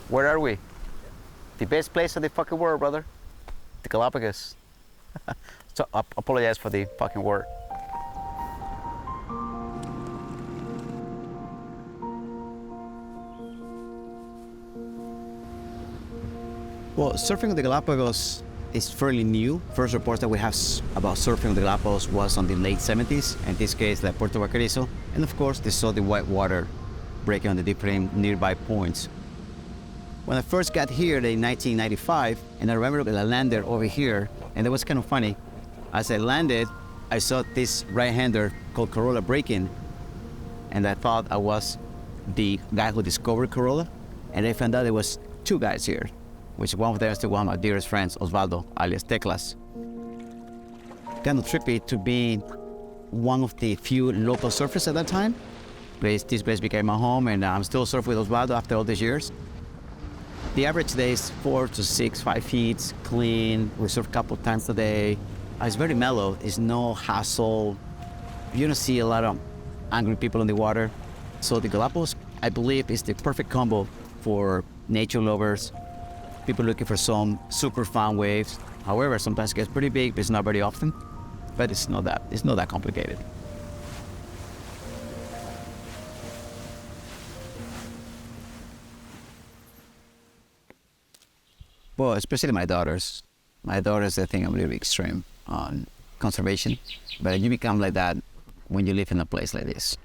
Where are we? The best place in the fucking world, brother. The Galapagos. So I apologize for the fucking word. Well, surfing on the Galapagos is fairly new. First reports that we have about surfing on the Galapagos was on the late 70s, in this case, like Puerto Vaquerizo. And of course, they saw the white water breaking on the different nearby points. When I first got here in 1995, and I remember that I landed over here, and it was kind of funny. As I landed, I saw this right-hander called Corolla breaking, and I thought I was the guy who discovered Corolla, and I found out there was two guys here, which one of them is still one of my dearest friends, Osvaldo, alias Teclas. Kind of trippy to be one of the few local surfers at that time. This place became my home, and I'm still surfing with Osvaldo after all these years. The average day is 4 to 6, 5 feet, clean. We surf a couple times a day. It's very mellow. It's no hassle. You don't see a lot of angry people in the water. So the Galapagos, I believe, is the perfect combo for nature lovers, people looking for some super fun waves. However, sometimes it gets pretty big, but it's not very often. But it's not that complicated. Well, especially my daughters. My daughters, I think I'm a little bit extreme on conservation, but you become like that when you live in a place like this.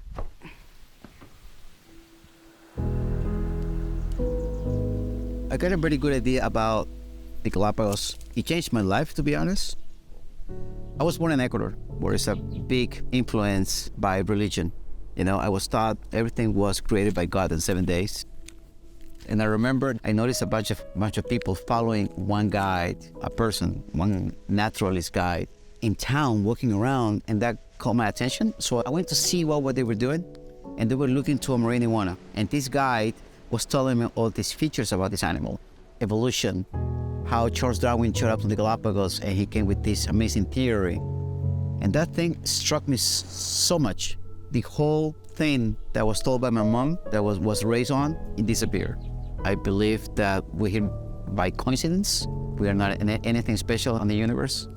I got a pretty good idea about the Galapagos. It changed my life, to be honest. I was born in Ecuador, where it's a big influence by religion. You know, I was taught everything was created by God in 7 days. And I remember I noticed a bunch of people following one guide, a person, one naturalist guide in town walking around, and that caught my attention. So I went to see what they were doing, and they were looking to a marine iguana. And this guide was telling me all these features about this animal, evolution, how Charles Darwin showed up to the Galapagos, and he came with this amazing theory. And that thing struck me so much. The whole thing that was told by my mom, that was raised on, it disappeared. I believe that we're here by coincidence. We are not anything special in the universe.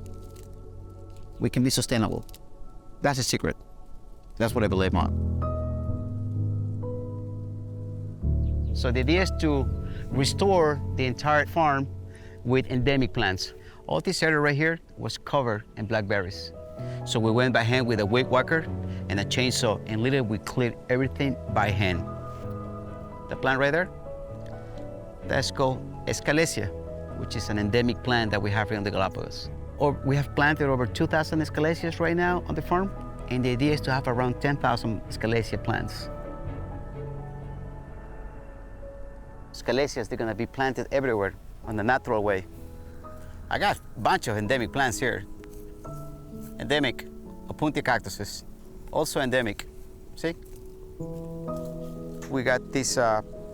We can be sustainable. That's a secret. That's what I believe on. So the idea is to restore the entire farm with endemic plants. All this area right here was covered in blackberries. So we went by hand with a weed whacker and a chainsaw, and literally we cleared everything by hand. The plant right there, that's called Escalesia, which is an endemic plant that we have here on the Galapagos. We have planted over 2,000 Escalesias right now on the farm, and the idea is to have around 10,000 Escalesia plants. Escalesias, they're gonna be planted everywhere on the natural way. I got a bunch of endemic plants here. Endemic, Opuntia cactuses, also endemic, see? We got this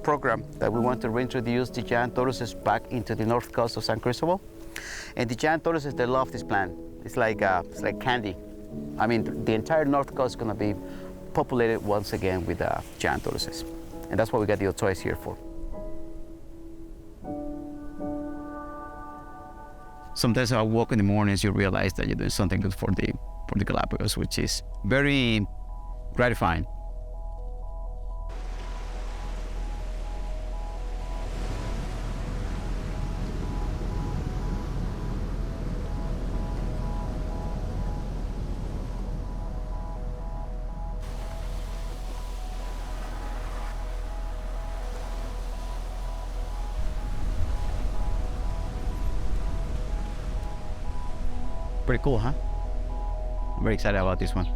program that we want to reintroduce the giant tortoises back into the north coast of San Cristobal. And the giant tortoises, they love this plant. It's like candy. I mean, the entire north coast is gonna be populated once again with giant tortoises. And that's what we got the toys here for. Sometimes I walk in the mornings, you realize that you're doing something good for the Galapagos, which is very gratifying. Pretty cool, huh? I'm very excited about this one.